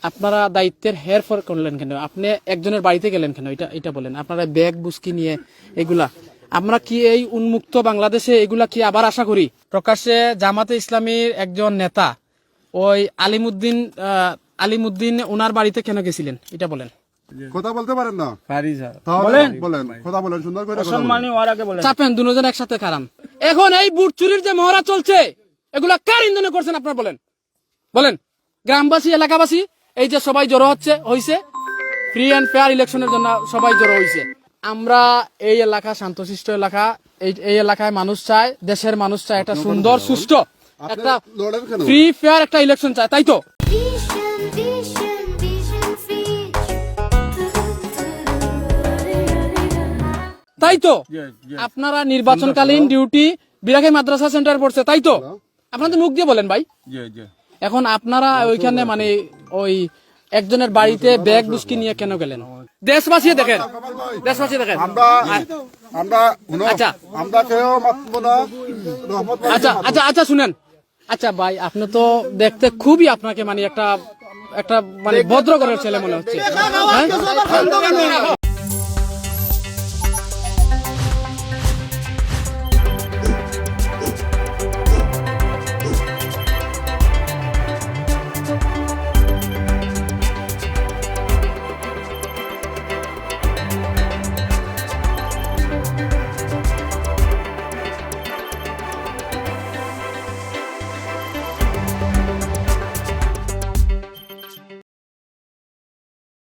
আপনারা দায়িত্বের হেরফের করলেন কেন? আপনি একজনের বাড়িতে গেলেন কেন? এটা বলেন। আপনারা ব্যাগ বুস্কি নিয়ে এগুলা, আমরা কি এই উন্মুক্ত বাংলাদেশে এগুলা কি আবার আশা করি? প্রকাশ্যে জামাতে ইসলামীর একজন নেতা ওই আলিমুদ্দিন ওনার বাড়িতে কেন গেছিলেন? এটা বলেন। কথা বলতে পারেন না? পারি স্যার। বলেন বলেন, কথা বলেন, সুন্দর করে কথা বলেন। সম্মানী ওর আগে বলেন। চাপেন দুজন একসাথে খারাম। এখন এই বুট চুরির যে মহড়া চলছে, এগুলা কার ইন্ধনে করছেন আপনারা বলেন? বলেন। গ্রামবাসী, এলাকাবাসী, এই যে সবাই জড়ো হইছে ফ্রি অ্যান্ড ফেয়ার ইলেকশনের জন্য সবাই জড়ো হইছে। আমরা এই এলাকা শান্তশিষ্ট এলাকা, এই এলাকায় মানুষ চায়, দেশের মানুষ চায় একটা সুন্দর সুষ্ঠু একটা লড়েন কেন? ফ্রি ফেয়ার একটা ইলেকশন চায়, তাই তো? তাই তো আপনারা নির্বাচনকালীন ডিউটি বিরাখাই মাদ্রাসা সেন্টার পড়ছে, তাই তো? আপনারা তো মুখ দিয়ে বলেন ভাই। এখন আপনারা ওইখানে মানে ওই একজনের বাড়িতে ব্যাগ বুস্কি নিয়ে কেন গেলেন? দেশবাসী দেখেন, দেশবাসী দেখেন। আমরা আচ্ছা আমরা কেউ মাতব না, রহমত আচ্ছা আচ্ছা আচ্ছা শুনেন। আচ্ছা ভাই, আপনি তো দেখতে খুবই আপনাকে মানে একটা মানে ভদ্র ঘরের ছেলে মনে হচ্ছে, হ্যাঁ?